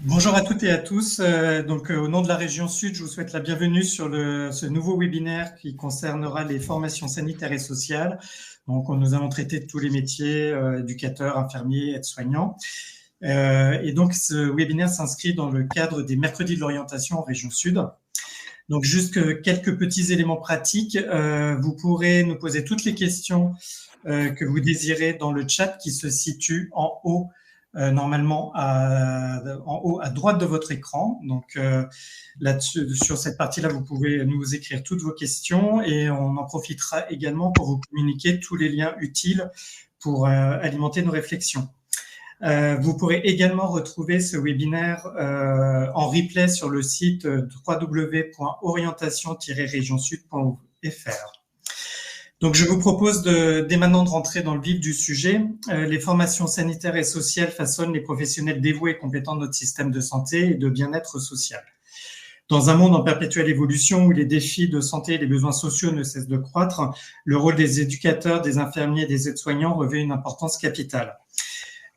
Bonjour à toutes et à tous. Au nom de la région Sud, je vous souhaite la bienvenue sur ce nouveau webinaire qui concernera les formations sanitaires et sociales. Donc, nous allons traiter de tous les métiers, éducateurs, infirmiers, aides-soignants. Et donc, ce webinaire s'inscrit dans le cadre des mercredis de l'orientation en région Sud. Donc, juste quelques petits éléments pratiques. Vous pourrez nous poser toutes les questions que vous désirez dans le chat qui se situe en haut. Normalement en haut à droite de votre écran. Donc là-dessus, sur cette partie-là, vous pouvez nous écrire toutes vos questions et on en profitera également pour vous communiquer tous les liens utiles pour alimenter nos réflexions. Vous pourrez également retrouver ce webinaire en replay sur le site www.orientation-regionsud.fr. Donc, je vous propose dès maintenant de rentrer dans le vif du sujet. Les formations sanitaires et sociales façonnent les professionnels dévoués et compétents de notre système de santé et de bien-être social. Dans un monde en perpétuelle évolution où les défis de santé et les besoins sociaux ne cessent de croître, le rôle des éducateurs, des infirmiers et des aides-soignants revêt une importance capitale.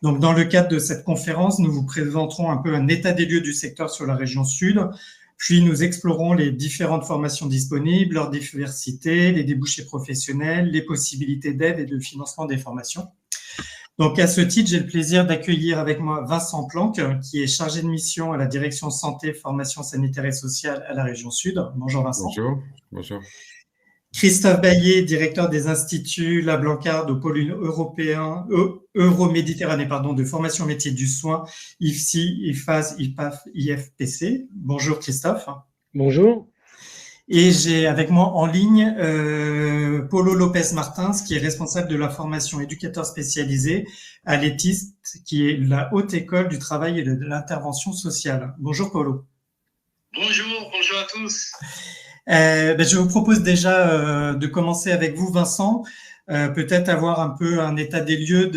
Donc, dans le cadre de cette conférence, nous vous présenterons un peu un état des lieux du secteur sur la région Sud. Puis, nous explorons les différentes formations disponibles, leur diversité, les débouchés professionnels, les possibilités d'aide et de financement des formations. Donc, à ce titre, j'ai le plaisir d'accueillir avec moi Vincent Planck, qui est chargé de mission à la direction santé, formation sanitaire et sociale à la région Sud. Bonjour Vincent. Bonjour. Bonjour. Christophe Baillet, directeur des instituts La Blancarde au pôle européen, euro-méditerranée, de formation métier du soin, IFSI, IFAS, IPAF, IFPC. Bonjour Christophe. Bonjour. Et j'ai avec moi en ligne Paulo Lopez-Martins, qui est responsable de la formation éducateur spécialisé à l'ETIST, qui est la Haute École du Travail et de l'Intervention Sociale. Bonjour Paulo. Bonjour à tous. Je vous propose déjà de commencer avec vous, Vincent. Peut-être avoir un peu un état des lieux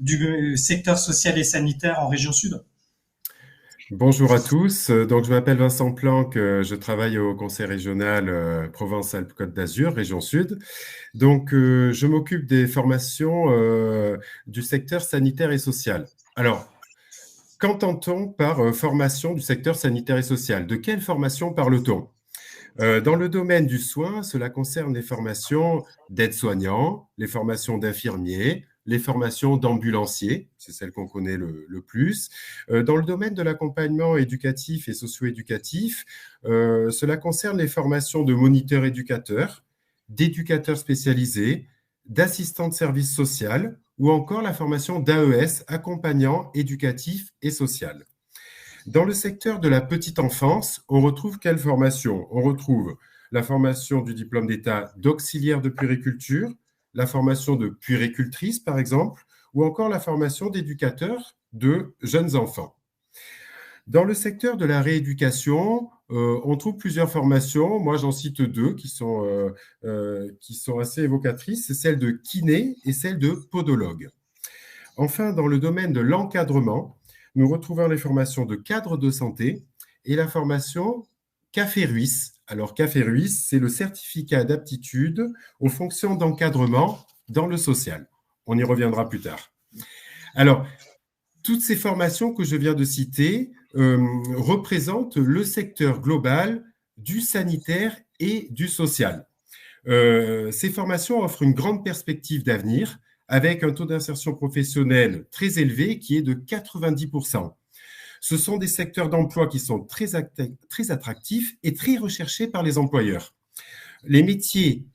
du secteur social et sanitaire en région Sud. Bonjour à tous. Donc, je m'appelle Vincent Planck. Je travaille au Conseil régional Provence-Alpes-Côte d'Azur, région Sud. Donc, je m'occupe des formations du secteur sanitaire et social. Alors, qu'entend-on par formation du secteur sanitaire et social? De quelle formation parle-t-on? Dans le domaine du soin, cela concerne les formations d'aides-soignants, les formations d'infirmiers, les formations d'ambulanciers, c'est celle qu'on connaît le plus. Dans le domaine de l'accompagnement éducatif et socio-éducatif, cela concerne les formations de moniteurs éducateurs, d'éducateurs spécialisés, d'assistants de service social ou encore la formation d'AES, accompagnant éducatif et social. Dans le secteur de la petite enfance, on retrouve quelle formation? On retrouve la formation du diplôme d'État d'auxiliaire de puériculture, la formation de puéricultrice, par exemple, ou encore la formation d'éducateur de jeunes enfants. Dans le secteur de la rééducation, on trouve plusieurs formations. Moi, j'en cite deux qui sont assez évocatrices. C'est celle de kiné et celle de podologue. Enfin, dans le domaine de l'encadrement, nous retrouvons les formations de cadre de santé et la formation CAFERUIS. Alors, CAFERUIS, c'est le certificat d'aptitude aux fonctions d'encadrement dans le social. On y reviendra plus tard. Alors, toutes ces formations que je viens de citer représentent le secteur global du sanitaire et du social. Ces formations offrent une grande perspective d'avenir avec un taux d'insertion professionnelle très élevé qui est de 90%. Ce sont des secteurs d'emploi qui sont très attractifs et très recherchés par les employeurs. Les métiers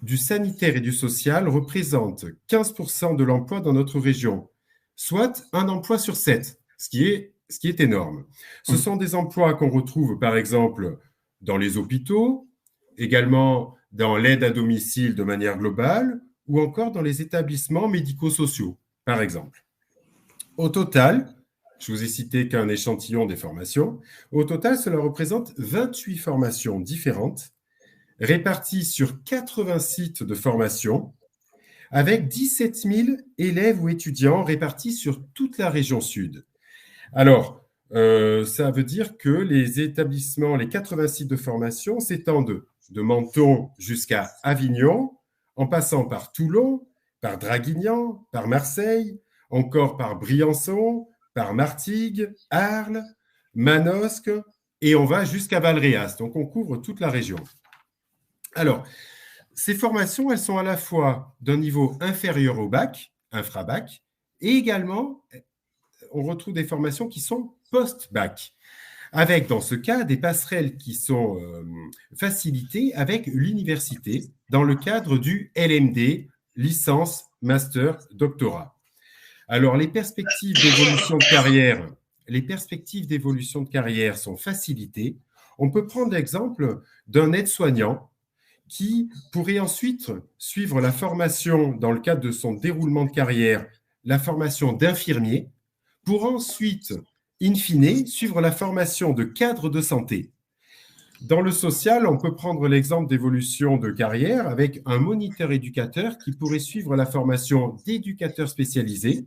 du sanitaire et du social représentent 15% de l'emploi dans notre région, soit un emploi sur 7, ce qui est énorme. Ce sont des emplois qu'on retrouve par exemple dans les hôpitaux, également dans l'aide à domicile de manière globale, ou encore dans les établissements médico-sociaux, par exemple. Au total, je vous ai cité qu'un échantillon des formations, au total, cela représente 28 formations différentes, réparties sur 80 sites de formation, avec 17 000 élèves ou étudiants répartis sur toute la région Sud. Alors, ça veut dire que les établissements, les 80 sites de formation s'étendent de Menton jusqu'à Avignon, en passant par Toulon, par Draguignan, par Marseille, encore par Briançon, par Martigues, Arles, Manosque, et on va jusqu'à Valréas. Donc, on couvre toute la région. Alors, ces formations, elles sont à la fois d'un niveau inférieur au bac, infra-bac, et également, on retrouve des formations qui sont post-bac, avec, dans ce cas, des passerelles qui sont facilitées avec l'université dans le cadre du LMD, licence, master, doctorat. Alors, les perspectives d'évolution de carrière sont facilitées. On peut prendre l'exemple d'un aide-soignant qui pourrait ensuite suivre la formation dans le cadre de son déroulement de carrière, la formation d'infirmier, pour ensuite, in fine, suivre la formation de cadre de santé. Dans le social, on peut prendre l'exemple d'évolution de carrière avec un moniteur éducateur qui pourrait suivre la formation d'éducateur spécialisé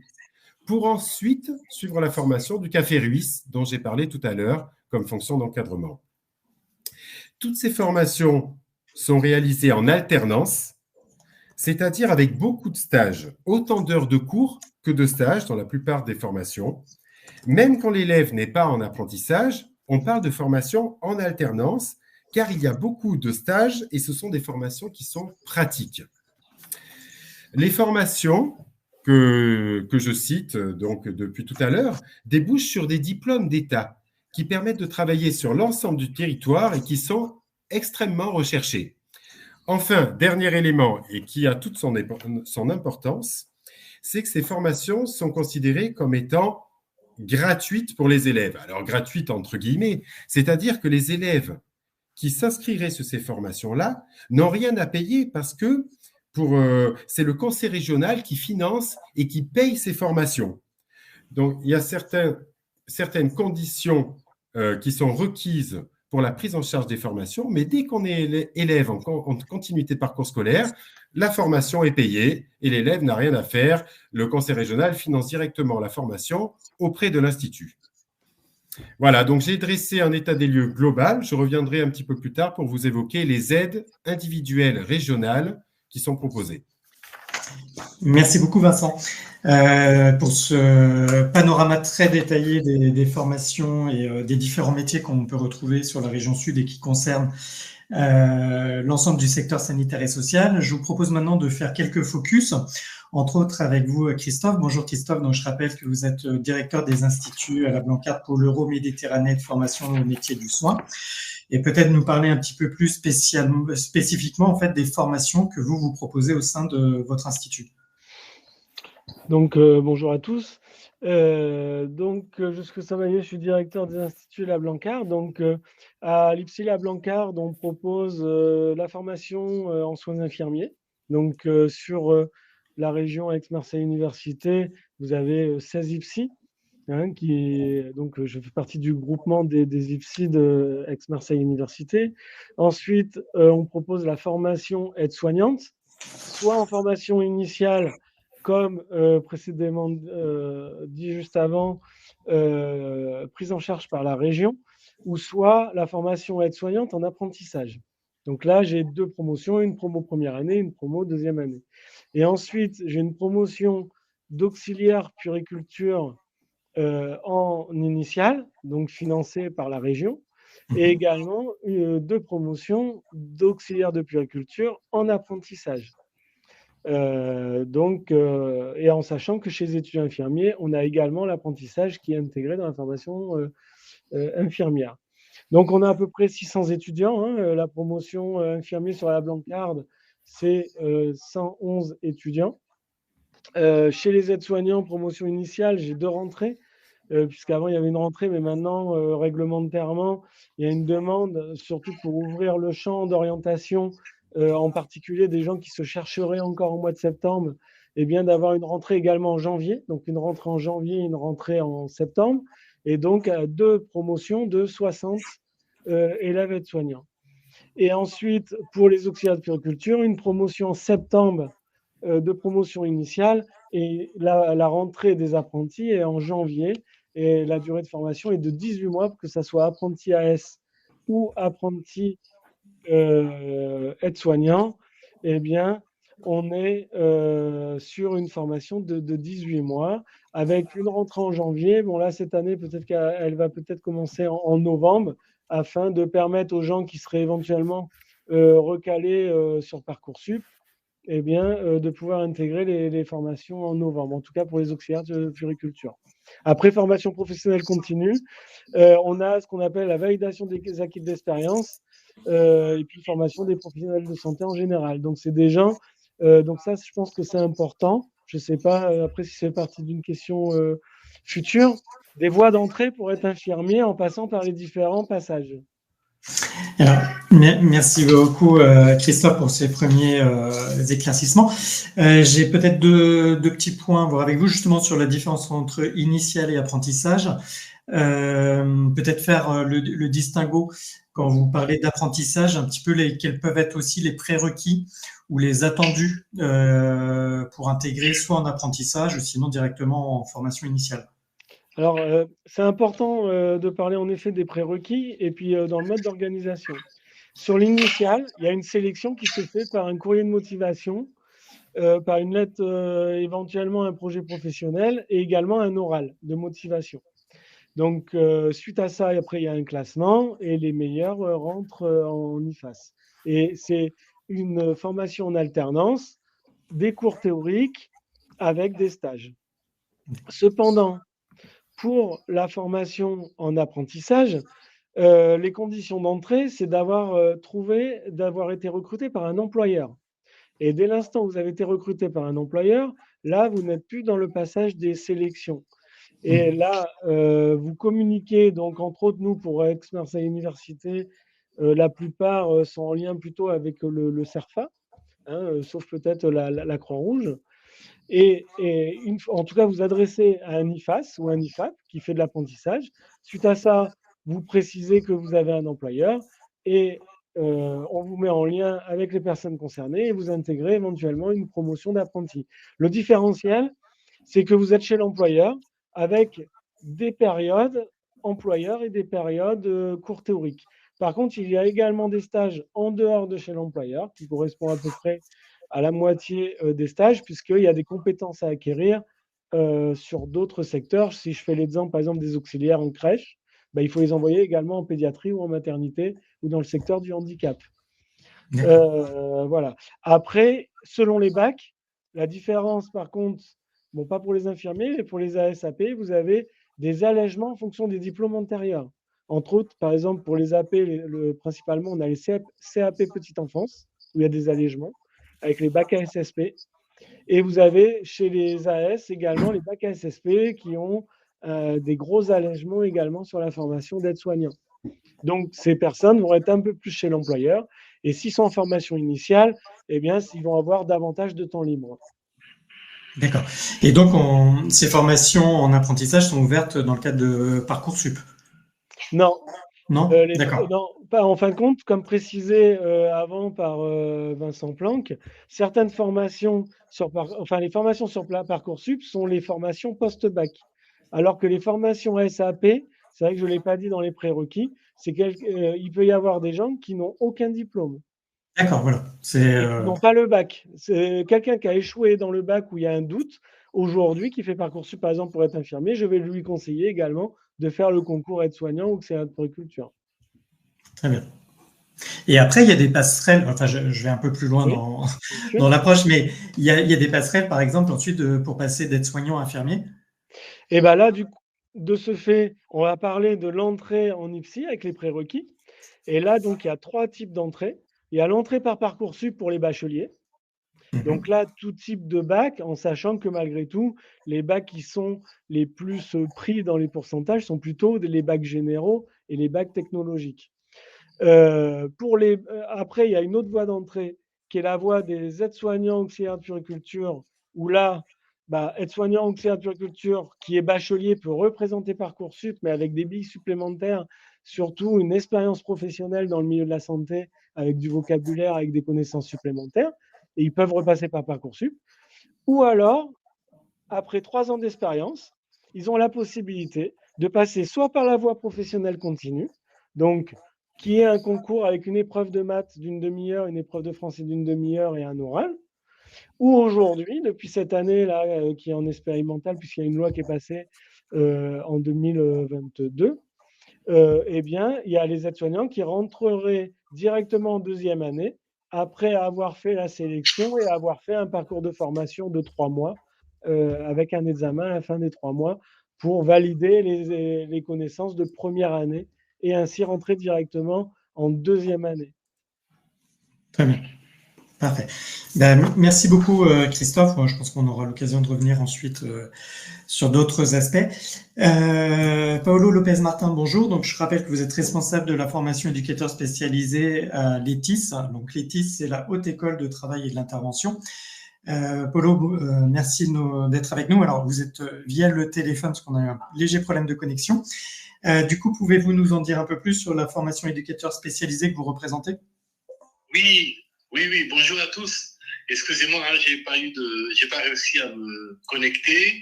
pour ensuite suivre la formation du café Ruisse dont j'ai parlé tout à l'heure comme fonction d'encadrement. Toutes ces formations sont réalisées en alternance, c'est-à-dire avec beaucoup de stages, autant d'heures de cours que de stages dans la plupart des formations. Même quand l'élève n'est pas en apprentissage, on parle de formation en alternance, car il y a beaucoup de stages et ce sont des formations qui sont pratiques. Les formations que je cite donc depuis tout à l'heure débouchent sur des diplômes d'État qui permettent de travailler sur l'ensemble du territoire et qui sont extrêmement recherchés. Enfin, dernier élément et qui a toute son importance, c'est que ces formations sont considérées comme étant gratuites pour les élèves. Alors, gratuites entre guillemets, c'est-à-dire que les élèves qui s'inscriraient sur ces formations-là n'ont rien à payer parce que c'est le conseil régional qui finance et qui paye ces formations. Donc, il y a certaines conditions qui sont requises pour la prise en charge des formations, mais dès qu'on est élève en continuité de parcours scolaire, la formation est payée et l'élève n'a rien à faire. Le conseil régional finance directement la formation auprès de l'Institut. Voilà, donc j'ai dressé un état des lieux global. Je reviendrai un petit peu plus tard pour vous évoquer les aides individuelles régionales qui sont proposées. Merci beaucoup Vincent pour ce panorama très détaillé des formations et des différents métiers qu'on peut retrouver sur la région Sud et qui concernent l'ensemble du secteur sanitaire et social. Je vous propose maintenant de faire quelques focus, entre autres avec vous Christophe. Bonjour Christophe, donc je rappelle que vous êtes directeur des instituts à la Blancarde pour l'Euro-Méditerranée de formation au métier du soin. Et peut-être nous parler un petit peu plus spécifiquement en fait des formations que vous proposez au sein de votre institut. Donc bonjour à tous. Jusque Savagnier, je suis directeur des instituts La Blancarde. Donc à l'IPSI La Blancarde, on propose la formation en soins infirmiers. Donc sur la région Aix-Marseille Université, vous avez 16 IPSI. Donc je fais partie du groupement des IPSI de Aix-Marseille Université. Ensuite, on propose la formation aide-soignante, soit en formation initiale, comme précédemment dit juste avant, prise en charge par la région, ou soit la formation aide-soignante en apprentissage. Donc là, j'ai 2 promotions, une promo première année, une promo deuxième année. Et ensuite, j'ai une promotion d'auxiliaire puériculture en initiale, donc financée par la région, et également 2 promotions d'auxiliaire de puériculture en apprentissage. Et en sachant que chez les étudiants infirmiers, on a également l'apprentissage qui est intégré dans la formation infirmière. Donc, on a à peu près 600 étudiants. La promotion infirmier sur la Blancarde, c'est 111 étudiants. Chez les aides-soignants, promotion initiale, j'ai 2 rentrées, puisqu'avant, il y avait une rentrée, mais maintenant, réglementairement, il y a une demande, surtout pour ouvrir le champ d'orientation, en particulier des gens qui se chercheraient encore au mois de septembre, et bien d'avoir une rentrée également en janvier, donc une rentrée en janvier, une rentrée en septembre, et donc 2 promotions de 60 élèves aides-soignants. Et ensuite, pour les auxiliaires de puériculture, une promotion en septembre de promotion initiale, et la rentrée des apprentis est en janvier, et la durée de formation est de 18 mois, pour que ça soit apprenti AS ou apprenti aide-soignant. Eh bien, on est sur une formation de 18 mois avec une rentrée en janvier. Bon, là, cette année, peut-être qu'elle va peut-être commencer en novembre afin de permettre aux gens qui seraient éventuellement recalés sur Parcoursup de pouvoir intégrer les formations en novembre, en tout cas pour les auxiliaires de puriculture. Après formation professionnelle continue, on a ce qu'on appelle la validation des acquis d'expérience et puis formation des professionnels de santé en général. Donc, c'est des gens, donc ça, je pense que c'est important. Je ne sais pas après si c'est partie d'une question future, des voies d'entrée pour être infirmier en passant par les différents passages. Alors, merci beaucoup Christophe pour ces premiers éclaircissements. J'ai peut-être deux petits points à voir avec vous justement sur la différence entre initial et apprentissage. Peut-être faire le distinguo quand vous parlez d'apprentissage, un petit peu quels peuvent être aussi les prérequis ou les attendus pour intégrer soit en apprentissage ou sinon directement en formation initiale. Alors, c'est important de parler en effet des prérequis et puis dans le mode d'organisation. Sur l'initial, il y a une sélection qui se fait par un courrier de motivation, par une lettre, éventuellement un projet professionnel et également un oral de motivation. Donc, suite à ça, après, il y a un classement et les meilleurs rentrent en IFAS. Et c'est une formation en alternance, des cours théoriques avec des stages. Cependant, pour la formation en apprentissage, les conditions d'entrée, c'est d'avoir été recruté par un employeur. Et dès l'instant où vous avez été recruté par un employeur, là, vous n'êtes plus dans le passage des sélections. Et là, vous communiquez, donc entre autres, nous, pour Aix-Marseille Université, la plupart sont en lien plutôt avec le CERFA, sauf peut-être la Croix-Rouge. Et en tout cas, vous adressez à un IFAS ou un IFAP qui fait de l'apprentissage. Suite à ça, vous précisez que vous avez un employeur et on vous met en lien avec les personnes concernées et vous intégrez éventuellement une promotion d'apprenti. Le différentiel, c'est que vous êtes chez l'employeur avec des périodes employeurs et des périodes cours théoriques. Par contre, il y a également des stages en dehors de chez l'employeur qui correspondent à peu près à la moitié des stages, puisqu'il y a des compétences à acquérir sur d'autres secteurs. Si je fais l'exemple, par exemple, des auxiliaires en crèche, il faut les envoyer également en pédiatrie ou en maternité ou dans le secteur du handicap. Voilà. Après, selon les bacs, la différence, par contre, bon, pas pour les infirmiers, mais pour les ASAP, vous avez des allègements en fonction des diplômes antérieurs. Entre autres, par exemple, pour les AP, principalement, on a les CAP petite enfance, où il y a des allègements, avec les bacs ASSP. Et vous avez chez les AS également les bacs ASSP qui ont des gros allègements également sur la formation d'aide-soignant. Donc, ces personnes vont être un peu plus chez l'employeur. Et s'ils sont en formation initiale, eh bien, ils vont avoir davantage de temps libre. D'accord. Et donc, ces formations en apprentissage sont ouvertes dans le cadre de Parcoursup? Non. Non, d'accord. Non, pas en fin de compte, comme précisé avant par Vincent Planck, certaines formations les formations sur Parcoursup sont les formations post-bac. Alors que les formations SAP, c'est vrai que je ne l'ai pas dit dans les prérequis, c'est qu'il peut y avoir des gens qui n'ont aucun diplôme. D'accord, voilà. Qui n'ont pas le bac. C'est quelqu'un qui a échoué dans le bac où il y a un doute, aujourd'hui, qui fait Parcoursup, par exemple, pour être infirmier, je vais lui conseiller également de faire le concours aide-soignant ou auxiliaire de puriculture. Très bien. Et après, il y a des passerelles, enfin, je vais un peu plus loin dans l'approche, mais il y a des passerelles, par exemple, ensuite, pour passer d'aide-soignant à infirmier? Et bien là, du coup, de ce fait, on va parler de l'entrée en IPSI avec les prérequis. Et là, donc, il y a 3 types d'entrée. Il y a l'entrée par Parcoursup pour les bacheliers. Donc là, tout type de bac, en sachant que malgré tout, les bacs qui sont les plus pris dans les pourcentages sont plutôt les bacs généraux et les bacs technologiques. Après, il y a une autre voie d'entrée qui est la voie des aides-soignants auxiliaires de puriculture, où là, aide-soignant auxiliaire de puriculture qui est bachelier peut représenter Parcoursup, mais avec des billes supplémentaires, surtout une expérience professionnelle dans le milieu de la santé, avec du vocabulaire, avec des connaissances supplémentaires, et ils peuvent repasser par Parcoursup. Ou alors, après 3 ans d'expérience, ils ont la possibilité de passer soit par la voie professionnelle continue, donc qui est un concours avec une épreuve de maths d'une demi-heure, une épreuve de français d'une demi-heure et un oral, ou aujourd'hui, depuis cette année-là, qui est en expérimentale, puisqu'il y a une loi qui est passée en 2022, eh bien, il y a les aides-soignants qui rentreraient directement en deuxième année après avoir fait la sélection et avoir fait un parcours de formation de 3 mois avec un examen à la fin des 3 mois pour valider les connaissances de première année et ainsi rentrer directement en deuxième année. Très bien. Parfait. Ben, merci beaucoup, Christophe. Moi, je pense qu'on aura l'occasion de revenir ensuite sur d'autres aspects. Paolo Lopez Martin, bonjour. Donc, je rappelle que vous êtes responsable de la formation éducateur spécialisé à l'ETIS. Donc, l'ETIS, c'est la Haute École de Travail et de l'Intervention. Paolo, merci d'être avec nous. Alors, vous êtes via le téléphone parce qu'on a eu un léger problème de connexion. Du coup, pouvez-vous nous en dire un peu plus sur la formation éducateur spécialisée que vous représentez? Oui, bonjour à tous. Excusez-moi, hein, j'ai pas réussi à me connecter.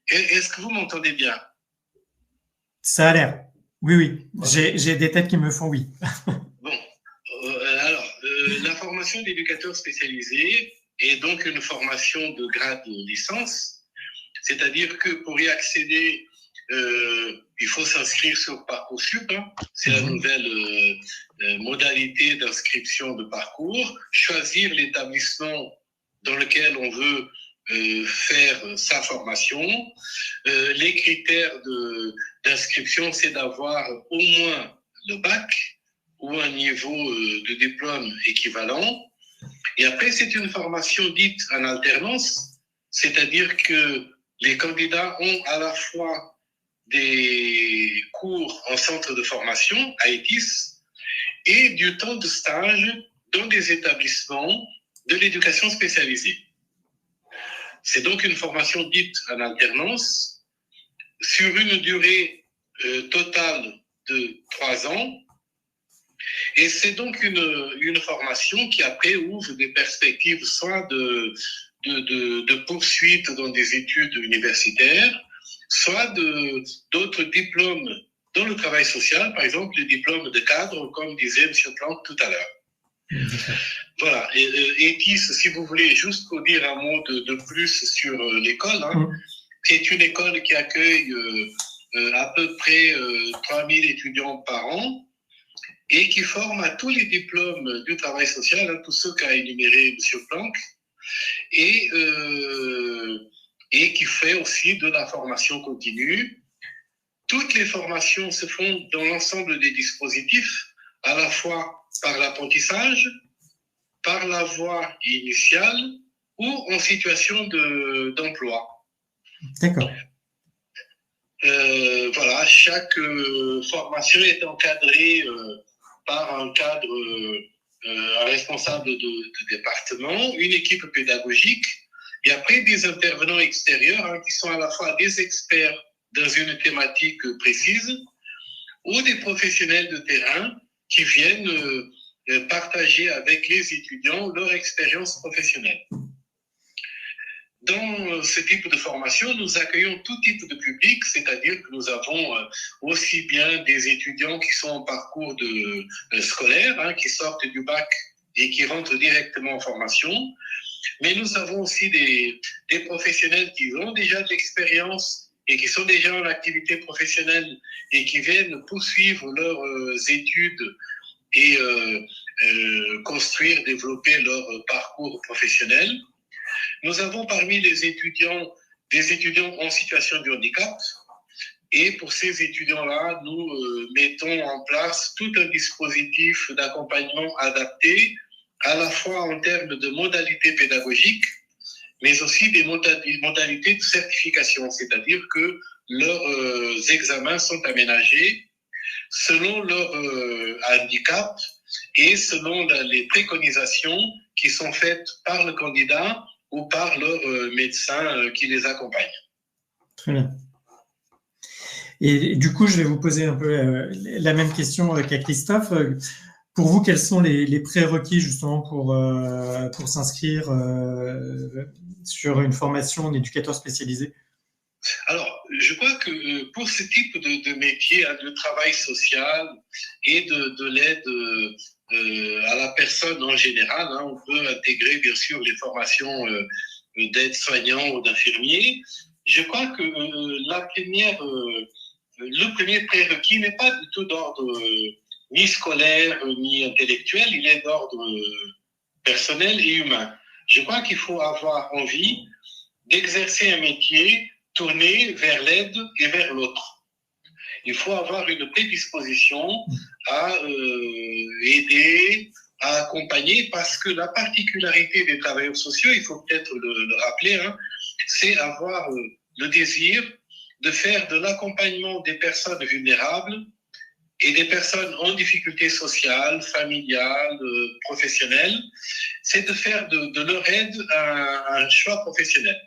Est-ce que vous m'entendez bien? Ça a l'air. Oui. Okay. J'ai des têtes qui me font oui. Bon, la formation d'éducateur spécialisé est donc une formation de grade de licence, c'est-à-dire que pour y accéder, il faut s'inscrire sur Parcoursup, hein. C'est la nouvelle modalité d'inscription de parcours, choisir l'établissement dans lequel on veut faire sa formation. Les critères d'inscription, c'est d'avoir au moins le bac ou un niveau de diplôme équivalent. Et après, c'est une formation dite en alternance, c'est-à-dire que les candidats ont à la fois des cours en centre de formation, à ETIS, et du temps de stage dans des établissements de l'éducation spécialisée. C'est donc une formation dite en alternance sur une durée totale de 3 ans. Et c'est donc une formation qui après ouvre des perspectives soit de poursuite dans des études universitaires, soit d'autres diplômes dans le travail social, par exemple les diplômes de cadre, comme disait M. Planck tout à l'heure. Voilà, et ETIS, si vous voulez, juste pour dire un mot de plus sur l'école, hein, c'est une école qui accueille à peu près 3000 étudiants par an et qui forme à tous les diplômes du travail social, hein, tous ceux qu'a énuméré M. Planck, et qui fait aussi de la formation continue. Toutes les formations se font dans l'ensemble des dispositifs, à la fois par l'apprentissage, par la voie initiale ou en situation d'emploi. D'accord. Voilà, chaque formation est encadrée par un cadre, un responsable de département, une équipe pédagogique, et après des intervenants extérieurs, hein, qui sont à la fois des experts dans une thématique précise ou des professionnels de terrain qui viennent partager avec les étudiants leur expérience professionnelle. Dans ce type de formation, nous accueillons tout type de public, c'est-à-dire que nous avons aussi bien des étudiants qui sont en parcours scolaire, hein, qui sortent du bac et qui rentrent directement en formation, mais nous avons aussi des professionnels qui ont déjà de l'expérience et qui sont déjà en activité professionnelle et qui viennent poursuivre leurs études et construire, développer leur parcours professionnel. Nous avons parmi les étudiants des étudiants en situation de handicap, et pour ces étudiants-là, nous mettons en place tout un dispositif d'accompagnement adapté, à la fois en termes de modalités pédagogiques, mais aussi des modalités de certification, c'est-à-dire que leurs examens sont aménagés selon leur handicap et selon les préconisations qui sont faites par le candidat ou par leur médecin qui les accompagne. Très bien. Et du coup, je vais vous poser un peu la même question qu'à Christophe. Pour vous, quels sont les prérequis justement pour s'inscrire sur une formation en éducateur spécialisé? Alors, je crois que pour ce type de métier, de travail social et de l'aide à la personne en général. Hein. On peut intégrer, bien sûr, les formations d'aide-soignant ou d'infirmier. Je crois que le premier prérequis n'est pas du tout d'ordre ni scolaire ni intellectuel, il est d'ordre personnel et humain. Je crois qu'il faut avoir envie d'exercer un métier tourné vers l'aide et vers l'autre. Il faut avoir une prédisposition à aider, à accompagner, parce que la particularité des travailleurs sociaux, il faut peut-être le rappeler, hein, c'est avoir le désir de faire de l'accompagnement des personnes vulnérables et des personnes en difficulté sociale, familiale, professionnelle, c'est de faire de leur aide un choix professionnel,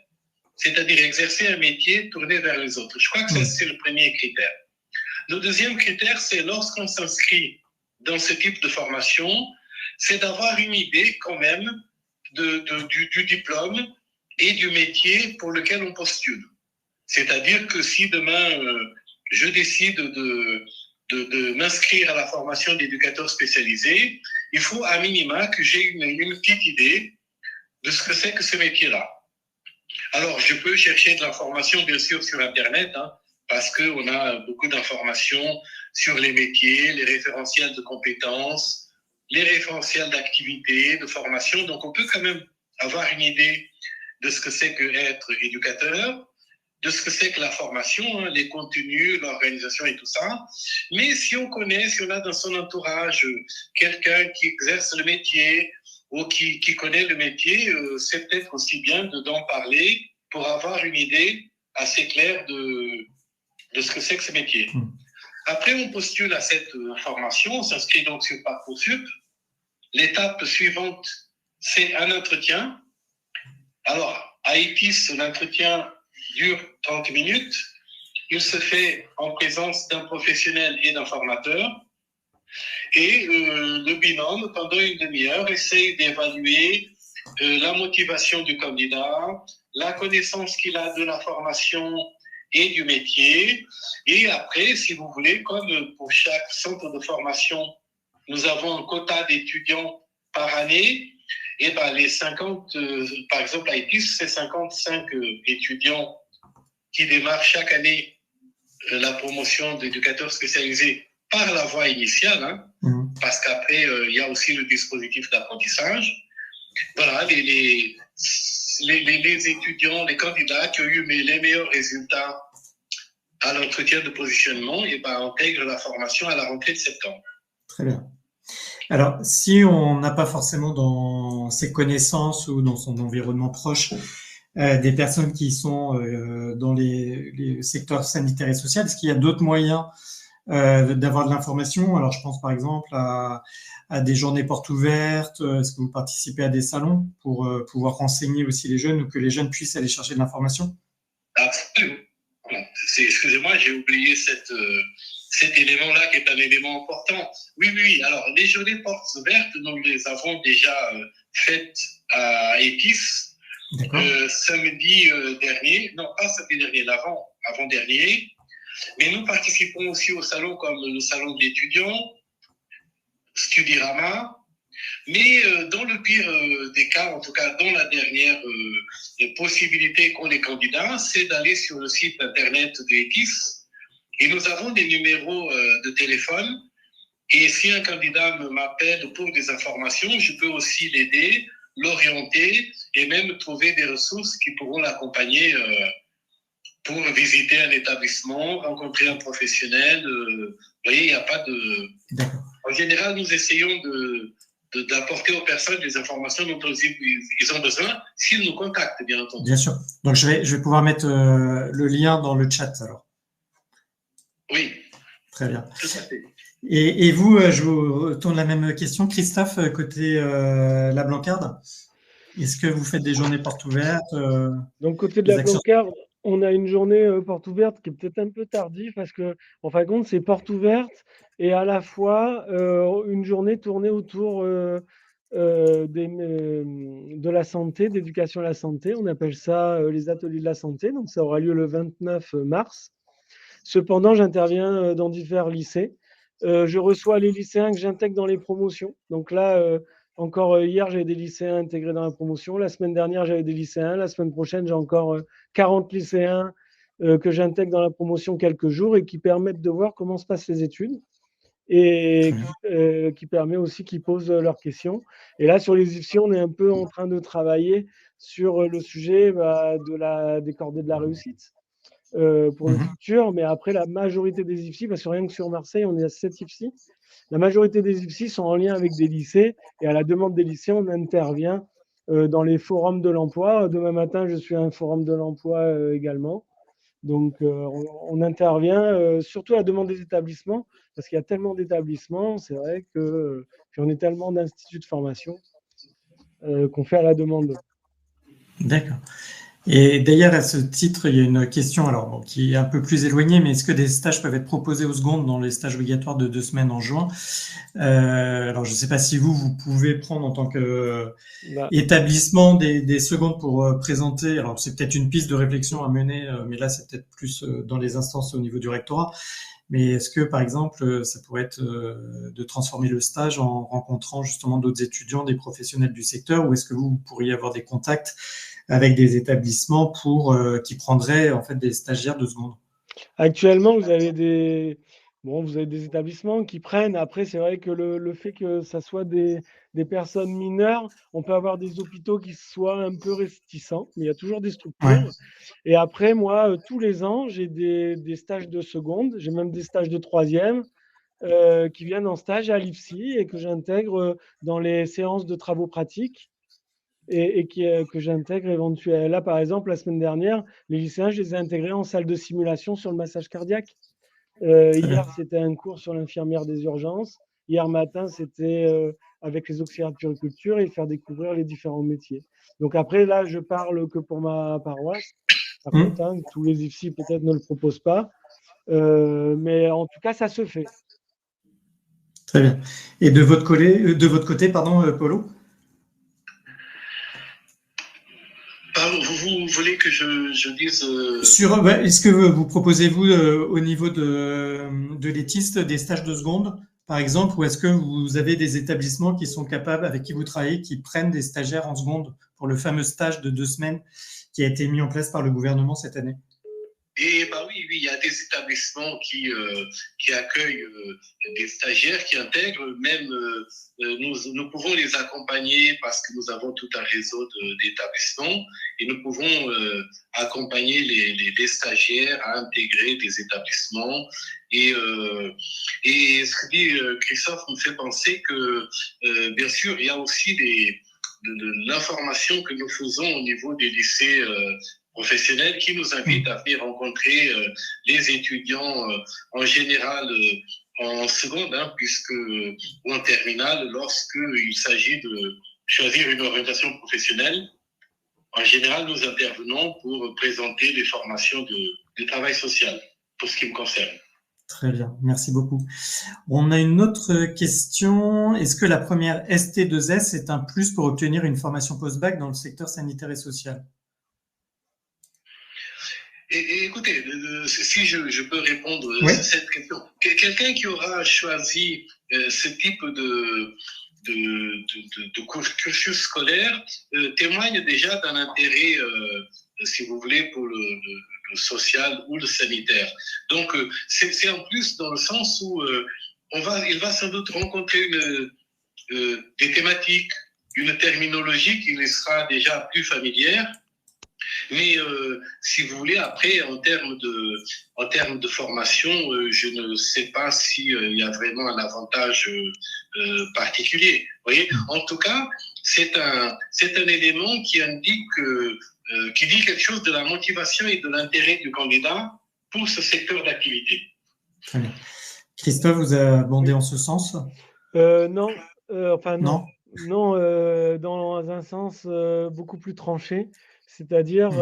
c'est-à-dire exercer un métier tourné vers les autres. Je crois que ça, c'est le premier critère. Le deuxième critère, c'est lorsqu'on s'inscrit dans ce type de formation, c'est d'avoir une idée quand même du diplôme et du métier pour lequel on postule. C'est-à-dire que si demain, je décide de m'inscrire à la formation d'éducateur spécialisé, il faut à minima que j'ai une petite idée de ce que c'est que ce métier-là. Alors, je peux chercher de l'information, bien sûr, sur Internet, hein, parce qu'on a beaucoup d'informations sur les métiers, les référentiels de compétences, les référentiels d'activité, de formation. Donc, on peut quand même avoir une idée de ce que c'est qu'être éducateur, de ce que c'est que la formation, hein, les contenus, l'organisation et tout ça. Mais si on connaît, si on a dans son entourage quelqu'un qui exerce le métier ou qui connaît le métier, c'est peut-être aussi bien d'en parler pour avoir une idée assez claire de ce que c'est que ce métier. Après, on postule à cette formation, on s'inscrit donc sur Parcoursup. L'étape suivante, c'est un entretien. Alors, à EPIS, l'entretien dure 30 minutes. Il se fait en présence d'un professionnel et d'un formateur. Et le binôme, pendant une demi-heure, essaye d'évaluer la motivation du candidat, la connaissance qu'il a de la formation et du métier. Et après, si vous voulez, comme pour chaque centre de formation, nous avons un quota d'étudiants par année, et ben les 50, par exemple à EPIS, c'est 55 étudiants qui démarrent chaque année la promotion d'éducateurs spécialisés par la voie initiale, hein, parce qu'après, il y a aussi le dispositif d'apprentissage. Voilà, les étudiants, les candidats qui ont eu les meilleurs résultats à l'entretien de positionnement, et ben, intègrent la formation à la rentrée de septembre. Très bien. Alors, si on n'a pas forcément dans ses connaissances ou dans son environnement proche des personnes qui sont dans les secteurs sanitaires et sociaux, est-ce qu'il y a d'autres moyens d'avoir de l'information? Alors, je pense par exemple à des journées portes ouvertes. Est-ce que vous participez à des salons pour pouvoir renseigner aussi les jeunes ou que les jeunes puissent aller chercher de l'information? Absolument. Excusez-moi, j'ai oublié cet élément-là qui est un élément important. Oui. Alors, les journées portes ouvertes, nous les avons déjà faites à EPIS samedi dernier. Non, pas samedi dernier, l'avant-dernier. Mais nous participons aussi au salon comme le salon de l'étudiant, Studirama. Mais dans le pire des cas, en tout cas dans la dernière possibilité qu'ont les candidats, c'est d'aller sur le site internet de EPIS. Et nous avons des numéros de téléphone. Et si un candidat m'appelle pour des informations, je peux aussi l'aider, l'orienter et même trouver des ressources qui pourront l'accompagner pour visiter un établissement, rencontrer un professionnel. Vous voyez, il n'y a pas de... En général, nous essayons d'apporter aux personnes les informations dont ils ont besoin, s'ils nous contactent, bien entendu. Bien sûr. Donc, je vais pouvoir mettre le lien dans le chat, alors. Oui. Très bien. Tout à fait. Et vous, je vous tourne la même question, Christophe, côté la Blancarde. Est-ce que vous faites des journées portes ouvertes Donc, côté de la Blancarde, on a une journée porte ouverte qui est peut-être un peu tardive parce que, en fin de compte, c'est porte ouverte et à la fois une journée tournée autour de la santé, d'éducation à la santé. On appelle ça les ateliers de la santé. Donc, ça aura lieu le 29 mars. Cependant, j'interviens dans divers lycées. je reçois les lycéens que j'intègre dans les promotions. Donc là, encore hier, j'avais des lycéens intégrés dans la promotion. La semaine dernière, j'avais des lycéens. La semaine prochaine, j'ai encore 40 lycéens que j'intègre dans la promotion quelques jours et qui permettent de voir comment se passent les études et qui permet aussi qu'ils posent leurs questions. Et là, sur les IFSI, on est un peu en train de travailler sur le sujet des cordées de la réussite pour le futur. Mais après, la majorité des IFSI, parce que rien que sur Marseille, on est à 7 IFSI, la majorité des IFSI sont en lien avec des lycées et à la demande des lycées, on intervient dans les forums de l'emploi. Demain matin, je suis à un forum de l'emploi également. Donc, on intervient surtout à la demande des établissements, parce qu'il y a tellement d'établissements, c'est vrai que puis on est tellement d'instituts de formation qu'on fait à la demande. D'accord. Et d'ailleurs, à ce titre, il y a une question alors, bon, qui est un peu plus éloignée, mais est-ce que des stages peuvent être proposés aux secondes dans les stages obligatoires de 2 semaines en juin? Alors, je ne sais pas si vous pouvez prendre en tant qu'établissement des secondes pour présenter. Alors, c'est peut-être une piste de réflexion à mener, mais là, c'est peut-être plus dans les instances au niveau du rectorat. Mais est-ce que, par exemple, ça pourrait être de transformer le stage en rencontrant justement d'autres étudiants, des professionnels du secteur, ou est-ce que vous pourriez avoir des contacts avec des établissements qui prendraient en fait des stagiaires de seconde? Actuellement, vous avez des établissements qui prennent. Après, c'est vrai que le fait que ça soit des personnes mineures, on peut avoir des hôpitaux qui soient un peu réticents, mais il y a toujours des structures. Ouais. Et après, moi, tous les ans, j'ai des stages de seconde, j'ai même des stages de troisième qui viennent en stage à l'IFSI et que j'intègre dans les séances de travaux pratiques et que j'intègre éventuellement. Là, par exemple, la semaine dernière, les lycéens, je les ai intégrés en salle de simulation sur le massage cardiaque. Hier, c'était un cours sur l'infirmière des urgences. Hier matin, c'était avec les auxiliaires de puériculture et faire découvrir les différents métiers. Donc après, là, je parle que pour ma paroisse. Par contre, tous les IFSI peut-être ne le proposent pas. Mais en tout cas, ça se fait. Très bien. Et de votre côté, Paulo? Vous voulez que je dise Est-ce que vous proposez-vous au niveau de l'étiste des stages de seconde, par exemple, ou est-ce que vous avez des établissements qui sont capables, avec qui vous travaillez, qui prennent des stagiaires en seconde pour le fameux stage de 2 semaines qui a été mis en place par le gouvernement cette année? Et oui, il y a des établissements qui accueillent des stagiaires, qui intègrent. Même nous pouvons les accompagner parce que nous avons tout un réseau d'établissements et nous pouvons accompagner les stagiaires à intégrer des établissements. Et ce que dit Christophe me fait penser que, bien sûr, il y a aussi de l'information que nous faisons au niveau des lycées professionnels qui nous invitent à faire rencontrer les étudiants en général en seconde, ou en terminale, lorsqu'il s'agit de choisir une orientation professionnelle. En général, nous intervenons pour présenter des formations de travail social, pour ce qui me concerne. Très bien, merci beaucoup. On a une autre question. Est-ce que la première ST2S est un plus pour obtenir une formation post-bac dans le secteur sanitaire et social? Et écoutez, si je peux répondre à cette question. Quelqu'un qui aura choisi ce type de cursus scolaire témoigne déjà d'un intérêt, si vous voulez, pour le social ou le sanitaire. Donc, c'est en plus dans le sens où il va sans doute rencontrer des thématiques, une terminologie qui lui sera déjà plus familière. Mais si vous voulez, après, en termes de formation, je ne sais pas s'il y a vraiment un avantage particulier. Vous voyez, en tout cas, c'est un élément qui indique, qui dit quelque chose de la motivation et de l'intérêt du candidat pour ce secteur d'activité. Très bien. Christophe, vous avez abondé en ce sens? Non. Non, dans un sens beaucoup plus tranché. C'est-à-dire,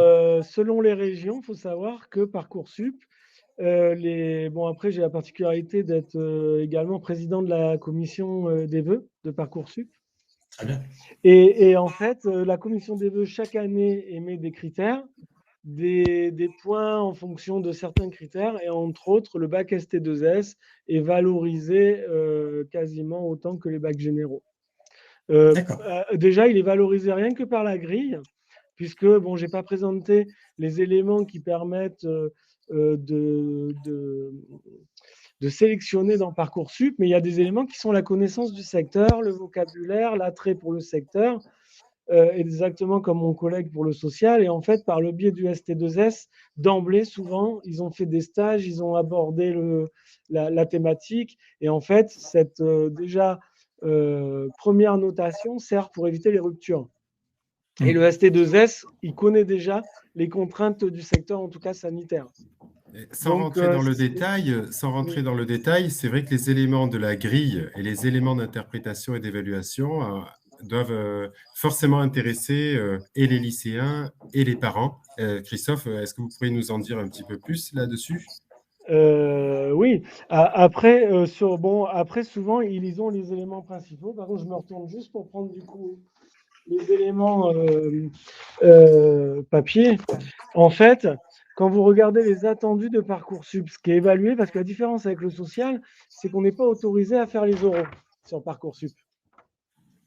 selon les régions, il faut savoir que Parcoursup, après, j'ai la particularité d'être également président de la commission des vœux de Parcoursup. Très bien. Et en fait, la commission des vœux, chaque année, émet des critères des points en fonction de certains critères. Et entre autres, le bac ST2S est valorisé quasiment autant que les bacs généraux. Déjà, il est valorisé rien que par la grille, puisque bon, je n'ai pas présenté les éléments qui permettent de sélectionner dans Parcoursup, mais il y a des éléments qui sont la connaissance du secteur, le vocabulaire, l'attrait pour le secteur, exactement comme mon collègue pour le social. Et en fait, par le biais du ST2S, d'emblée, souvent, ils ont fait des stages, ils ont abordé la thématique. Et en fait, cette première notation sert pour éviter les ruptures. Et le ST2S, il connaît déjà les contraintes du secteur, en tout cas sanitaire. Sans rentrer dans le détail, c'est vrai que les éléments de la grille et les éléments d'interprétation et d'évaluation doivent forcément intéresser et les lycéens et les parents. Christophe, est-ce que vous pourriez nous en dire un petit peu plus là-dessus ? Oui. Après, après, souvent, ils ont les éléments principaux. Par contre, je me retourne juste pour prendre du coup les éléments papier. En fait, quand vous regardez les attendus de Parcoursup, ce qui est évalué, parce que la différence avec le social, c'est qu'on n'est pas autorisé à faire les oraux sur Parcoursup.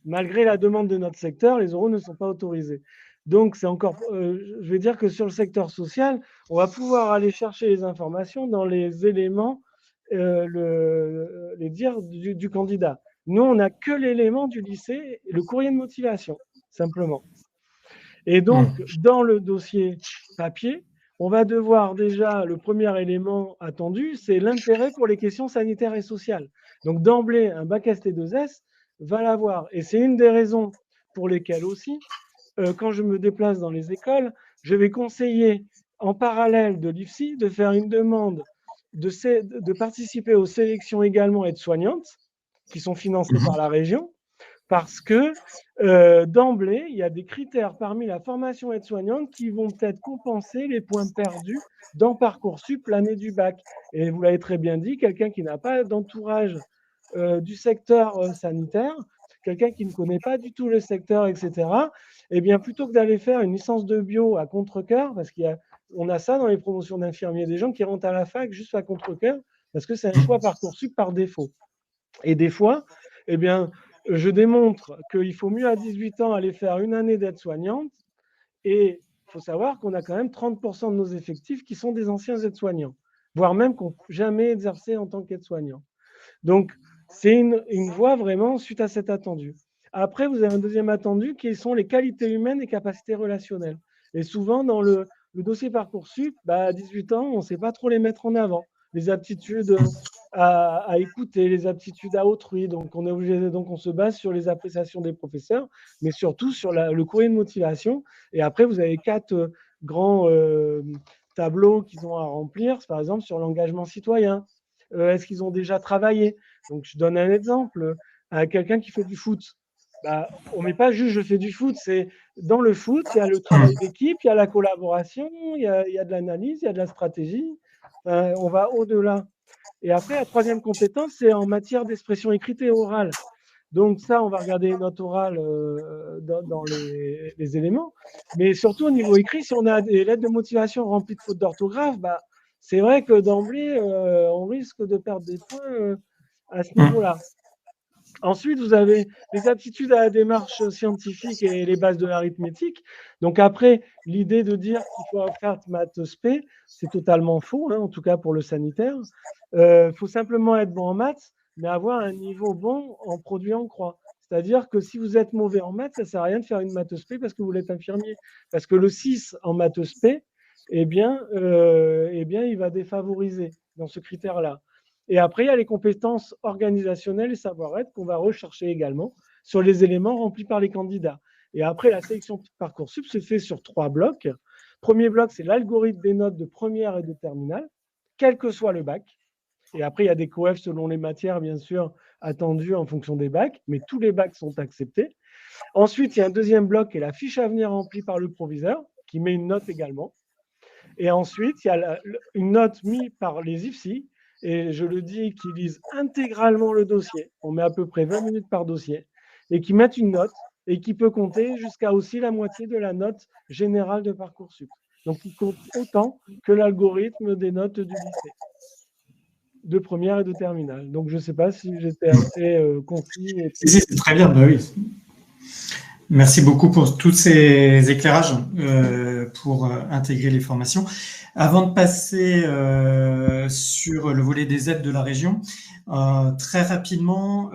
Malgré la demande de notre secteur, les oraux ne sont pas autorisés. Donc, c'est encore, je vais dire que sur le secteur social, on va pouvoir aller chercher les informations dans les éléments, les dires du candidat. Nous, on n'a que l'élément du lycée, le courrier de motivation, simplement. Et donc, dans le dossier papier, on va devoir déjà, le premier élément attendu, c'est l'intérêt pour les questions sanitaires et sociales. Donc, d'emblée, un bac ST2S va l'avoir. Et c'est une des raisons pour lesquelles aussi, quand je me déplace dans les écoles, je vais conseiller en parallèle de l'IFSI de faire une demande de participer aux sélections également aides-soignantes qui sont financées par la région, parce que d'emblée, il y a des critères parmi la formation aide-soignante qui vont peut-être compenser les points perdus dans Parcoursup l'année du bac. Et vous l'avez très bien dit, quelqu'un qui n'a pas d'entourage du secteur sanitaire, quelqu'un qui ne connaît pas du tout le secteur, etc., eh bien, plutôt que d'aller faire une licence de bio à contre-cœur, parce qu'on a ça dans les promotions d'infirmiers, des gens qui rentrent à la fac juste à contre-cœur, parce que c'est un choix Parcoursup par défaut. Et des fois, eh bien, je démontre qu'il faut mieux à 18 ans aller faire une année d'aide-soignante. Et il faut savoir qu'on a quand même 30% de nos effectifs qui sont des anciens aides-soignants, voire même qui n'ont jamais exercé en tant qu'aide-soignant. Donc, c'est une voie vraiment suite à cet attendu. Après, vous avez un deuxième attendu qui sont les qualités humaines et capacités relationnelles. Et souvent, dans le dossier Parcoursup, à 18 ans, on ne sait pas trop les mettre en avant. Les aptitudes à écouter, les aptitudes à autrui. Donc, on est obligé, donc on se base sur les appréciations des professeurs, mais surtout sur le courrier de motivation. Et après, vous avez 4 grands tableaux qu'ils ont à remplir, par exemple sur l'engagement citoyen. Est-ce qu'ils ont déjà travaillé? Donc, je donne un exemple à quelqu'un qui fait du foot. On ne met pas juste je fais du foot, c'est dans le foot, il y a le travail d'équipe, il y a la collaboration, il y a de l'analyse, il y a de la stratégie. On va au-delà. Et après, la troisième compétence, c'est en matière d'expression écrite et orale. Donc ça, on va regarder les notes orales dans les éléments. Mais surtout au niveau écrit, si on a des lettres de motivation remplies de fautes d'orthographe, c'est vrai que d'emblée, on risque de perdre des points à ce niveau-là. Ensuite, vous avez les aptitudes à la démarche scientifique et les bases de l'arithmétique. Donc après, l'idée de dire qu'il faut faire maths spé, c'est totalement faux, en tout cas pour le sanitaire. Il faut simplement être bon en maths, mais avoir un niveau bon en produit en croix. C'est-à-dire que si vous êtes mauvais en maths, ça ne sert à rien de faire une maths spé parce que vous êtes infirmier. Parce que le 6 en maths spé, eh bien, il va défavoriser dans ce critère-là. Et après, il y a les compétences organisationnelles et savoir-être qu'on va rechercher également sur les éléments remplis par les candidats. Et après, la sélection Parcoursup se fait sur 3 blocs. Premier bloc, c'est l'algorithme des notes de première et de terminale, quel que soit le bac. Et après, il y a des coefs selon les matières, bien sûr, attendues en fonction des bacs, mais tous les bacs sont acceptés. Ensuite, il y a un deuxième bloc qui est la fiche à venir remplie par le proviseur, qui met une note également. Et ensuite, il y a une note mise par les IFSI, et je le dis, qui lisent intégralement le dossier. On met à peu près 20 minutes par dossier, et qui mettent une note, et qui peut compter jusqu'à aussi la moitié de la note générale de Parcoursup. donc qui compte autant que l'algorithme des notes du lycée, de première et de terminale. Donc, je ne sais pas si j'étais assez concis. Si, c'est très bien, bah oui. Merci beaucoup pour tous ces éclairages pour intégrer les formations. Avant de passer sur le volet des aides de la région, très rapidement,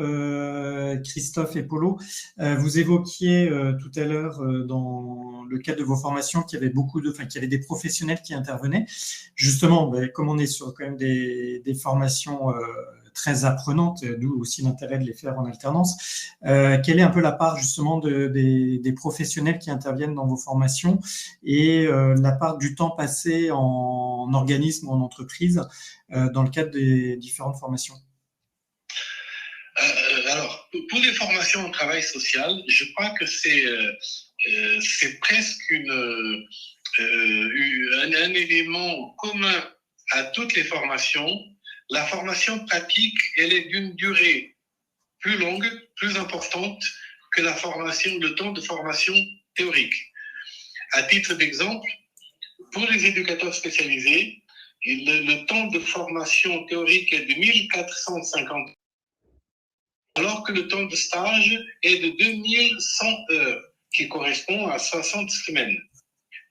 Christophe et Polo, vous évoquiez tout à l'heure dans le cadre de vos formations qu'il y avait qu'il y avait des professionnels qui intervenaient. Justement, comme on est sur quand même des formations très apprenantes, d'où aussi l'intérêt de les faire en alternance. Quelle est un peu la part justement des professionnels qui interviennent dans vos formations et la part du temps passé en organisme, en entreprise, dans le cadre des différentes formations? Alors, pour les formations en travail social, je crois que c'est presque un élément commun à toutes les formations. La formation pratique, elle est d'une durée plus longue, plus importante que le temps de formation théorique. À titre d'exemple, pour les éducateurs spécialisés, le temps de formation théorique est de 1450, alors que le temps de stage est de 2100 heures, qui correspond à 60 semaines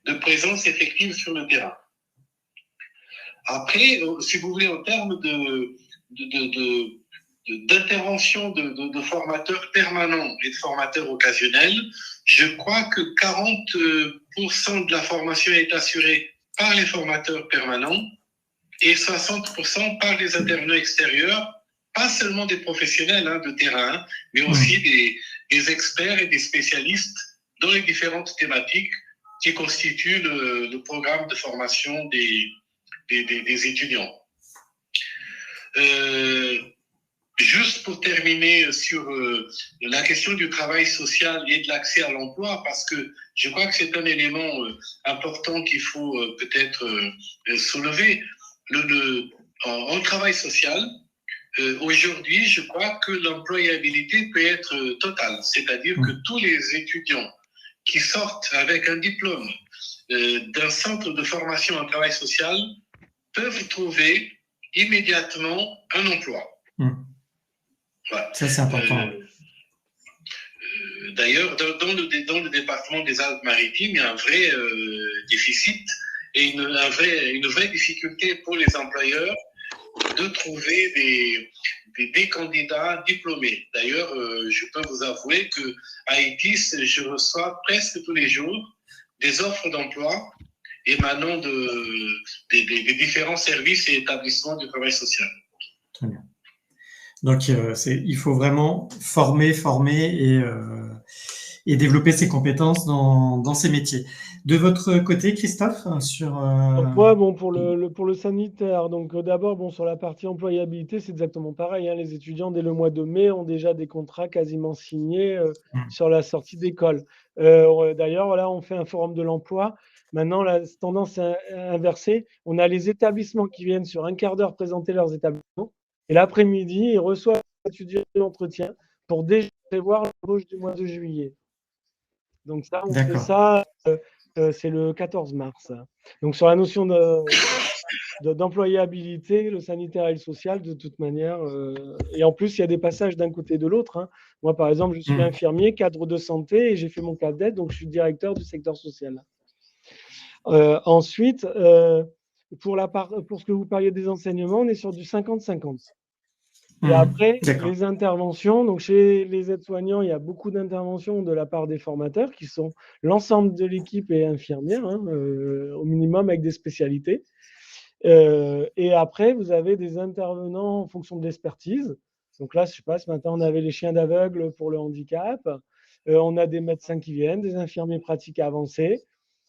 de présence effective sur le terrain. Après, si vous voulez, en termes d'intervention de formateurs permanents et de formateurs occasionnels, je crois que 40% de la formation est assurée par les formateurs permanents et 60% par les intervenants extérieurs, pas seulement des professionnels de terrain, mais aussi des experts et des spécialistes dans les différentes thématiques qui constituent le programme de formation des étudiants. Juste pour terminer sur la question du travail social et de l'accès à l'emploi, parce que je crois que c'est un élément important qu'il faut peut-être soulever. En travail social, aujourd'hui, je crois que l'employabilité peut être totale, c'est-à-dire que tous les étudiants qui sortent avec un diplôme d'un centre de formation en travail social peuvent trouver immédiatement un emploi. Voilà. Ça, c'est important. D'ailleurs, dans le département des Alpes-Maritimes, il y a un vrai déficit et une vraie difficulté pour les employeurs de trouver des candidats diplômés. D'ailleurs, je peux vous avouer qu'à ITIS, je reçois presque tous les jours des offres d'emploi émanant des différents services et établissements du travail social. Très bien. Donc, il faut vraiment former et développer ses compétences dans ces métiers. De votre côté, Christophe, sur… Donc moi, pour le sanitaire, donc d'abord, sur la partie employabilité, c'est exactement pareil. Les étudiants, dès le mois de mai, ont déjà des contrats quasiment signés sur la sortie d'école. D'ailleurs, là, on fait un forum de l'emploi. Maintenant, la tendance est inversée. On a les établissements qui viennent sur un quart d'heure présenter leurs établissements. Et l'après-midi, ils reçoivent les étudiants l'entretien pour déjà prévoir l'embauche du mois de juillet. Donc ça, on fait ça, c'est le 14 mars. Donc sur la notion d'employabilité, le sanitaire et le social, de toute manière. Et en plus, il y a des passages d'un côté et de l'autre. Moi, par exemple, je suis infirmier, cadre de santé, et j'ai fait mon cadet, donc je suis directeur du secteur social. Ensuite, pour ce que vous parliez des enseignements, on est sur du 50-50. Et après, les interventions, donc chez les aides-soignants, il y a beaucoup d'interventions de la part des formateurs qui sont l'ensemble de l'équipe est infirmière, au minimum avec des spécialités. Et après, vous avez des intervenants en fonction de l'expertise. Donc là, je sais pas, ce matin, on avait les chiens d'aveugle pour le handicap. On a des médecins qui viennent, des infirmiers pratiques avancés.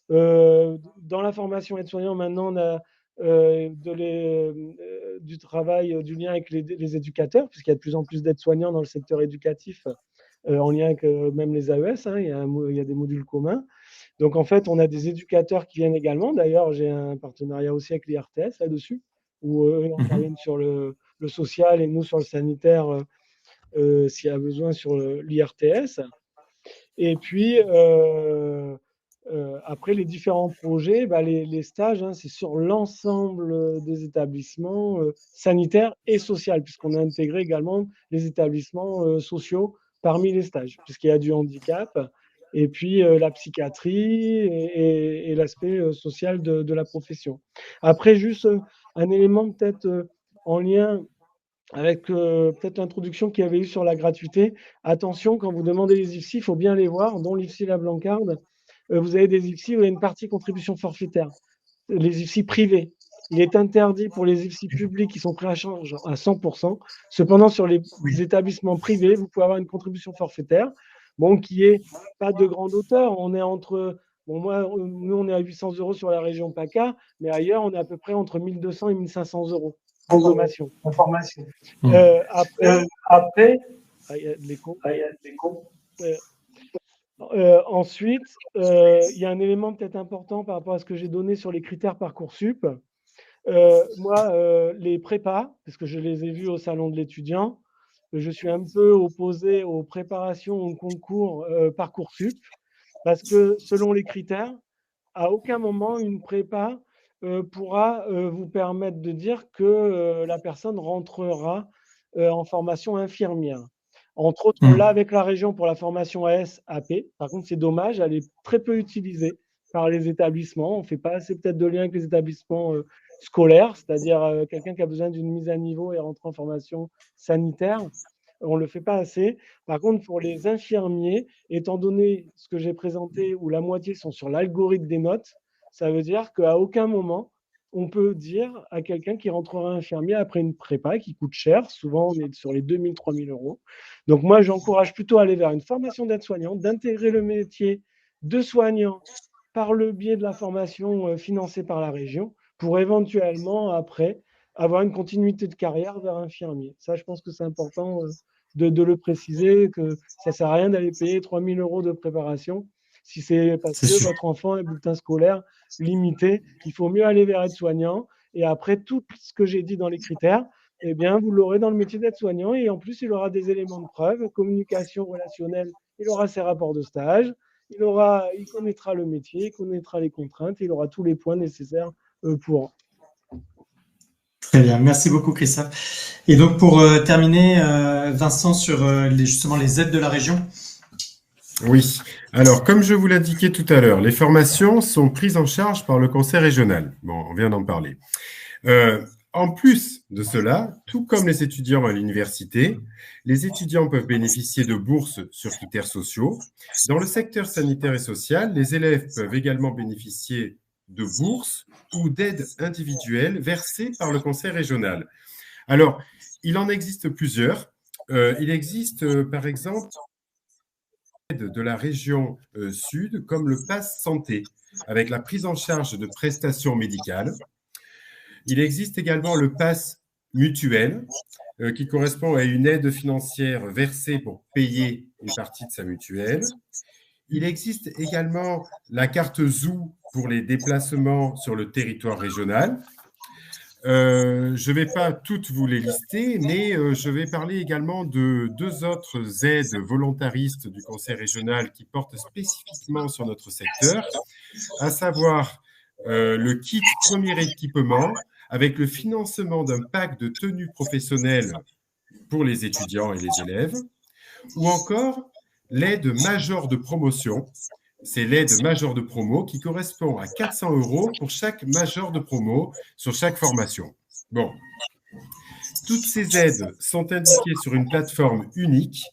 Dans la formation aide-soignant, maintenant, on a du travail, du lien avec les éducateurs, puisqu'il y a de plus en plus d'aides-soignants dans le secteur éducatif, en lien avec même les AES, il y a des modules communs. Donc, en fait, on a des éducateurs qui viennent également. D'ailleurs, j'ai un partenariat aussi avec l'IRTS là-dessus, où eux interviennent sur le social et nous sur le sanitaire, s'il y a besoin sur l'IRTS. Et puis, Après, les différents projets, les stages, hein, c'est sur l'ensemble des établissements sanitaires et sociaux, puisqu'on a intégré également les établissements sociaux parmi les stages, puisqu'il y a du handicap, et puis la psychiatrie et l'aspect social de la profession. Après, juste un élément peut-être en lien avec peut-être l'introduction qu'il y avait eu sur la gratuité. Attention, quand vous demandez les IFSI, il faut bien les voir, dont l'IFSI La Blancarde. Vous avez des IFSI où il y a une partie contribution forfaitaire, les IFSI privés. Il est interdit pour les IFSI publics qui sont pris à charge à 100%. Cependant, sur les établissements privés, vous pouvez avoir une contribution forfaitaire, bon, qui n'est pas de grande hauteur. On est entre, bon, nous, on est à 800 € sur la région PACA, mais ailleurs, on est à peu près entre 1 200 et 1 500 € en formation. Après, il y a de l'écho. Ensuite, il y a un élément peut-être important par rapport à ce que j'ai donné sur les critères Parcoursup. Moi, les prépas, parce que je les ai vus au salon de l'étudiant, je suis un peu opposé aux préparations au concours Parcoursup, parce que selon les critères, à aucun moment une prépa pourra vous permettre de dire que la personne rentrera en formation infirmière. Entre autres, on l'a avec la région pour la formation AS-AP. Par contre, c'est dommage, elle est très peu utilisée par les établissements. On ne fait pas assez peut-être de lien avec les établissements scolaires, c'est-à-dire quelqu'un qui a besoin d'une mise à niveau et rentrer en formation sanitaire. On ne le fait pas assez. Par contre, pour les infirmiers, étant donné ce que j'ai présenté, où la moitié sont sur l'algorithme des notes, ça veut dire qu'à aucun moment, on peut dire à quelqu'un qui rentrera infirmier après une prépa qui coûte cher. Souvent, on est sur les 2 000, 3 000 €. Donc, moi, j'encourage plutôt à aller vers une formation d'aide-soignant, d'intégrer le métier de soignant par le biais de la formation financée par la région pour éventuellement, après, avoir une continuité de carrière vers infirmier. Ça, je pense que c'est important de le préciser, que ça ne sert à rien d'aller payer 3 000 € de préparation si c'est parce que votre enfant a un bulletin scolaire limité. Il faut mieux aller vers aide-soignant. Et après, tout ce que j'ai dit dans les critères, eh bien, vous l'aurez dans le métier d'aide-soignant. Et en plus, il aura des éléments de preuve, communication relationnelle, il aura ses rapports de stage, il connaîtra le métier, il connaîtra les contraintes, il aura tous les points nécessaires pour. Très bien, merci beaucoup Christophe. Et donc pour terminer, Vincent, sur justement les aides de la région. Oui, alors comme je vous l'indiquais tout à l'heure, les formations sont prises en charge par le conseil régional. Bon, on vient d'en parler. En plus de cela, tout comme les étudiants à l'université, les étudiants peuvent bénéficier de bourses sur critères sociaux. Dans le secteur sanitaire et social, les élèves peuvent également bénéficier de bourses ou d'aides individuelles versées par le conseil régional. Alors, il en existe plusieurs. Il existe, par exemple, de la région sud, comme le Pass Santé, avec la prise en charge de prestations médicales. Il existe également le Pass Mutuel, qui correspond à une aide financière versée pour payer une partie de sa mutuelle. Il existe également la carte ZOO pour les déplacements sur le territoire régional. Je ne vais pas toutes vous les lister, mais je vais parler également de 2 autres aides volontaristes du conseil régional qui portent spécifiquement sur notre secteur, à savoir le kit premier équipement avec le financement d'un pack de tenues professionnelles pour les étudiants et les élèves, ou encore l'aide majeure de promotion. C'est l'aide majeure de promo qui correspond à 400 € pour chaque major de promo sur chaque formation. Bon, toutes ces aides sont indiquées sur une plateforme unique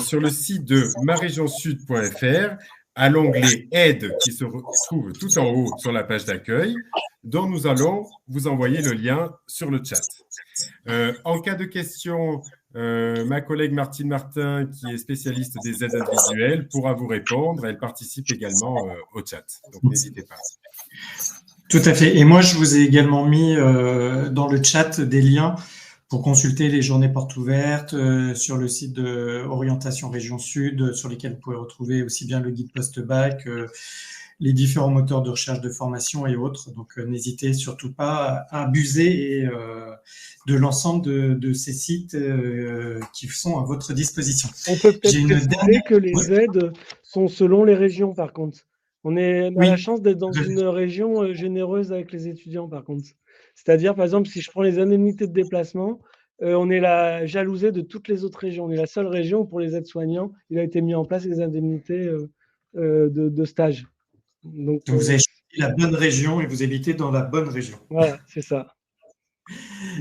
sur le site de maregionsud.fr à l'onglet Aide qui se trouve tout en haut sur la page d'accueil, dont nous allons vous envoyer le lien sur le chat. En cas de question, ma collègue Martine Martin, qui est spécialiste des aides individuelles, pourra vous répondre. Elle participe également au chat, donc n'hésitez pas. Tout à fait. Et moi, je vous ai également mis dans le chat des liens pour consulter les journées portes ouvertes sur le site de Orientation Région Sud, sur lesquels vous pouvez retrouver aussi bien le guide post-bac, les différents moteurs de recherche de formation et autres. Donc, n'hésitez surtout pas à abuser de l'ensemble de ces sites qui sont à votre disposition. On peut peut-être préciser que les aides sont selon les régions, par contre. On a Oui. la chance d'être dans une région généreuse avec les étudiants, par contre. C'est-à-dire, par exemple, si je prends les indemnités de déplacement, on est la jalousée de toutes les autres régions. On est la seule région où, pour les aides-soignants, il a été mis en place les indemnités de stage. Donc, vous avez choisi la bonne région et vous habitez dans la bonne région. Voilà, c'est ça.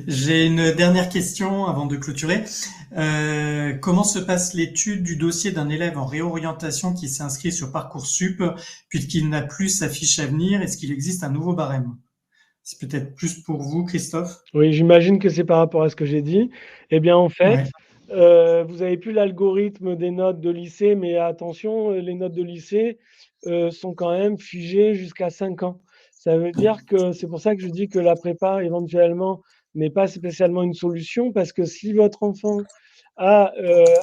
J'ai une dernière question avant de clôturer. Comment se passe l'étude du dossier d'un élève en réorientation qui s'est inscrit sur Parcoursup puisqu'il n'a plus sa fiche à venir? Est-ce qu'il existe un nouveau barème? C'est peut-être plus pour vous, Christophe. Oui, j'imagine que c'est par rapport à ce que j'ai dit. Eh bien, en fait, vous avez plus l'algorithme des notes de lycée, mais attention, les notes de lycée sont quand même figées jusqu'à 5 ans. Ça veut dire que c'est pour ça que je dis que la prépa, éventuellement, n'est pas spécialement une solution, parce que si votre enfant a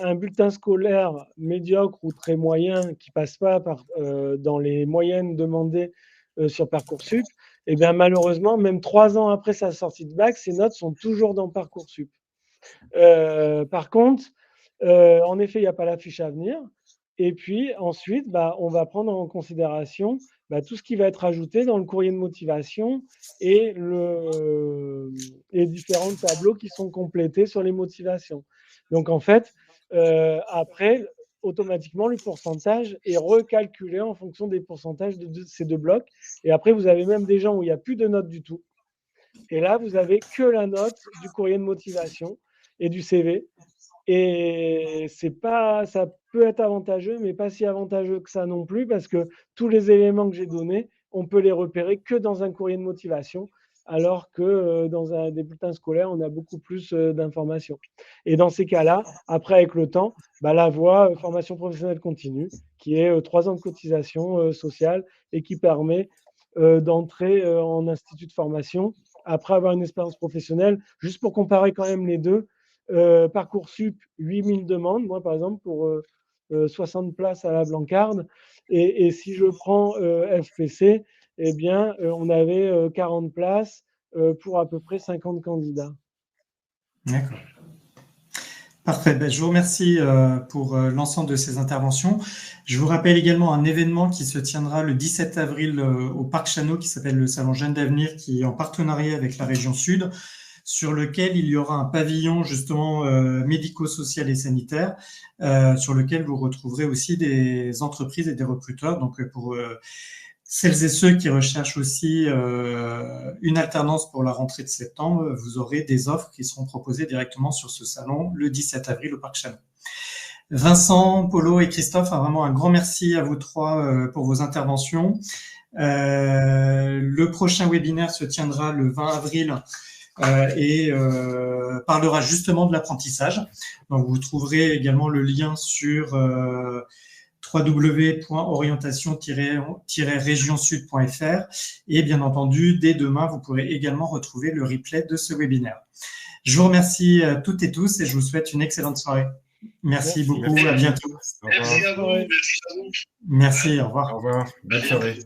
un bulletin scolaire médiocre ou très moyen qui passe pas dans les moyennes demandées sur Parcoursup, et bien malheureusement, même 3 ans après sa sortie de bac, ses notes sont toujours dans Parcoursup. Par contre, en effet, il n'y a pas la fiche à venir. Et puis ensuite, on va prendre en considération tout ce qui va être ajouté dans le courrier de motivation et les différents tableaux qui sont complétés sur les motivations. Donc en fait, après, automatiquement, le pourcentage est recalculé en fonction des pourcentages de ces 2 blocs. Et après, vous avez même des gens où il n'y a plus de notes du tout. Et là, vous avez que la note du courrier de motivation et du CV. Et ça peut être avantageux, mais pas si avantageux que ça non plus, parce que tous les éléments que j'ai donnés, on peut les repérer que dans un courrier de motivation, alors que dans des bulletins scolaires, on a beaucoup plus d'informations. Et dans ces cas-là, après, avec le temps, la voie formation professionnelle continue, qui est 3 ans de cotisation sociale et qui permet d'entrer en institut de formation après avoir une expérience professionnelle. Juste pour comparer quand même les deux, Parcoursup, 8000 demandes, moi par exemple, pour 60 places à la Blancarde. Et si je prends FPC, eh bien, on avait 40 places pour à peu près 50 candidats. D'accord. Parfait. Je vous remercie pour l'ensemble de ces interventions. Je vous rappelle également un événement qui se tiendra le 17 avril au Parc Chano, qui s'appelle le Salon Jeunes d'Avenir, qui est en partenariat avec la région Sud, sur lequel il y aura un pavillon justement médico-social et sanitaire, sur lequel vous retrouverez aussi des entreprises et des recruteurs. Donc pour celles et ceux qui recherchent aussi une alternance pour la rentrée de septembre, vous aurez des offres qui seront proposées directement sur ce salon le 17 avril au Parc Chano. Vincent, Polo et Christophe, vraiment un grand merci à vous trois pour vos interventions. Le prochain webinaire se tiendra le 20 avril et parlera justement de l'apprentissage. Donc vous trouverez également le lien sur www.orientation-regionsud.fr et bien entendu, dès demain, vous pourrez également retrouver le replay de ce webinaire. Je vous remercie toutes et tous et je vous souhaite une excellente soirée. Merci beaucoup, à bientôt. Merci à vous. Merci à vous. Merci, au revoir. Au revoir, bonne soirée.